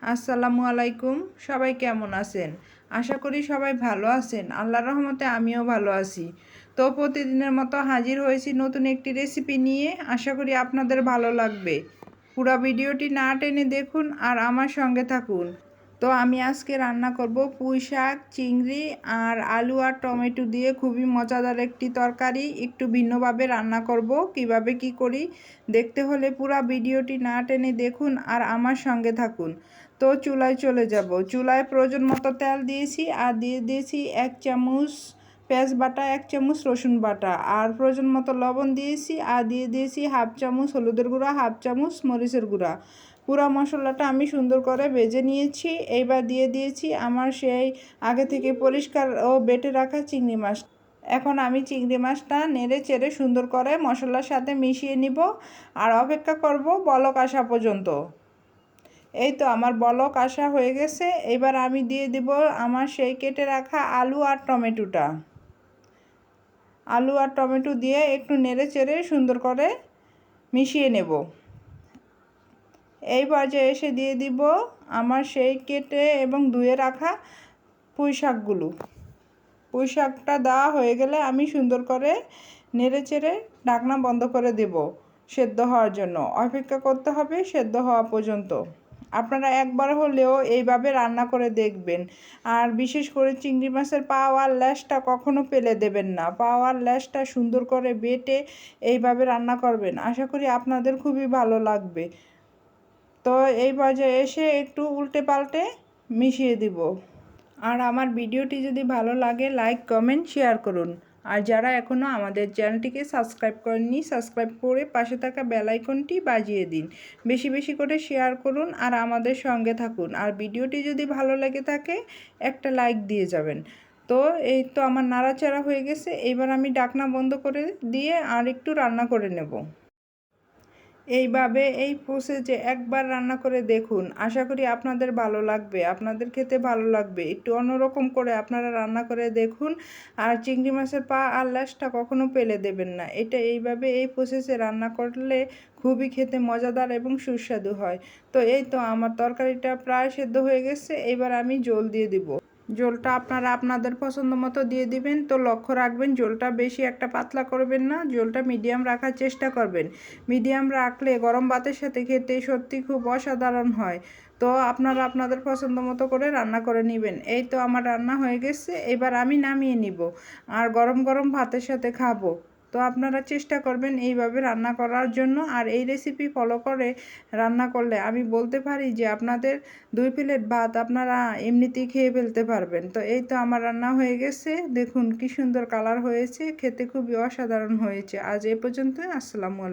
আসসালামু আলাইকুম। সবাই কেমন আছেন? আশা করি সবাই ভালো আছেন। আল্লাহর রহমতে আমিও ভালো আছি। তো প্রতিদিনের মতো হাজির হয়েছি নতুন একটি রেসিপি নিয়ে। আশা করি আপনাদের ভালো লাগবে। পুরো ভিডিওটি না টেনে দেখুন আর আমার সঙ্গে থাকুন। তো আমি আজকে রান্না করব পুঁই শাক, চিংড়ি আর আলু আর টমেটো দিয়ে খুবই মজাদার একটি তরকারি। একটু ভিন্নভাবে রান্না করব। কিভাবে কি করি দেখতে হলে পুরো ভিডিওটি না টেনে দেখুন আর আমার সঙ্গে থাকুন। তো চুলায় চলে যাব। চুলায় প্রয়োজন মতো তেল দিয়েছি আর দিয়ে দিয়েছি 1 চামচ পেঁয়াজ বাটা, 1 চামচ রসুন বাটা আর প্রয়োজন মতো লবণ দিয়েছি আর দিয়ে দিয়েছি 1/2 চামচ হলুদের গুঁড়া, 1/2 চামচ মরিচের গুঁড়া। পুরো মশলাটা আমি সুন্দর করে ভেজে নিয়েছি। এইবার দিয়ে দিয়েছি আমার সেই আগে থেকে পরিষ্কার ও বেটে রাখা চিংড়ি মাছ। এখন আমি চিংড়ি মাছটা নেড়ে চেড়ে সুন্দর করে মশলার সাথে মিশিয়ে নিব আর অপেক্ষা করব বলক আসা পর্যন্ত। এই তো আমার বলক আসা হয়ে গেছে। এবার আমি দিয়ে দিব আমার সেই কেটে রাখা আলু আর টমেটোটা। আলু আর টমেটো দিয়ে একটু নেড়ে চেড়ে সুন্দর করে মিশিয়ে নেব। এই পর্যায়ে এসে দিয়ে দিব আমার সেই কেটে এবং ধুয়ে রাখা পুঁই শাকগুলো। পুঁই শাকটা দেওয়া হয়ে গেলে আমি সুন্দর করে নেড়ে চেড়ে ঢাকনা বন্ধ করে দেব সেদ্ধ হওয়ার জন্য। অপেক্ষা করতে হবে সেদ্ধ হওয়া পর্যন্ত। আপনারা একবার হলেও এইভাবে রান্না করে দেখবেন। আর বিশেষ করে চিংড়ি মাছের পা আর লেজটা কখনো ফেলে দেবেন না। পা আর লেজটা সুন্দর করে বেটে এইভাবে রান্না করবেন। আশা করি আপনাদের খুবই ভালো লাগবে। তো এই পর্যায়ে এসে একটু উল্টে পাল্টে মিশিয়ে দিব। আর আমার ভিডিওটি যদি ভালো লাগে লাইক, কমেন্ট, শেয়ার করুন। আর যারা এখনও আমাদের চ্যানেলটিকে সাবস্ক্রাইব করেননি, সাবস্ক্রাইব করে পাশে থাকা বেল আইকনটি বাজিয়ে দিন। বেশি বেশি করে শেয়ার করুন আর আমাদের সঙ্গে থাকুন। আর ভিডিওটি যদি ভালো লেগে থাকে একটা লাইক দিয়ে যাবেন। তো এই তো আমার নাড়াচাড়া হয়ে গেছে। এবার আমি ঢাকনা বন্ধ করে দিয়ে আর একটু রান্না করে নেব। এইভাবে এই প্রসেসে একবার রান্না করে দেখুন। আশা করি আপনাদের ভালো লাগবে, আপনাদের খেতে ভালো লাগবে। একটু অন্যরকম করে আপনারা রান্না করে দেখুন। আর চিংড়ি মাছের পা আর লেজটা কখনো ফেলে দেবেন না। এটা এইভাবে এই প্রসেসে রান্না করলে খুবই খেতে মজাদার এবং সুস্বাদু হয়। তো এই তো আমার তরকারিটা প্রায় সেদ্ধ হয়ে গেছে। এবার আমি জল দিয়ে দিব। ঝোলটা আপনারা আপনাদের পছন্দ মতো দিয়ে দিবেন। তো লক্ষ্য রাখবেন ঝোলটা বেশি একটা পাতলা করবেন না, ঝোলটা মিডিয়াম রাখার চেষ্টা করবেন। মিডিয়াম রাখলে গরম ভাতের সাথে খেতে সত্যি খুব অসাধারণ হয়। তো আপনারা আপনাদের পছন্দ মতো করে রান্না করে নেবেন। এই তো আমার রান্না হয়ে গেছে। এবার আমি নামিয়ে নিব আর গরম গরম ভাতের সাথে খাবো। তো আপনারা চেষ্টা করবেন এইভাবে রান্না করার জন্য। আর এই রেসিপি ফলো করে রান্না করলে আমি বলতে পারি যে আপনাদের 2 প্লেট ভাত আপনারা এমনিতেই খেয়ে ফেলতে পারবেন। তো এই তো আমার রান্না হয়ে গেছে। দেখুন কি সুন্দর কালার হয়েছে, খেতে খুবই অসাধারণ হয়েছে। আজ এই পর্যন্তই। আসসালামু আলাইকুম।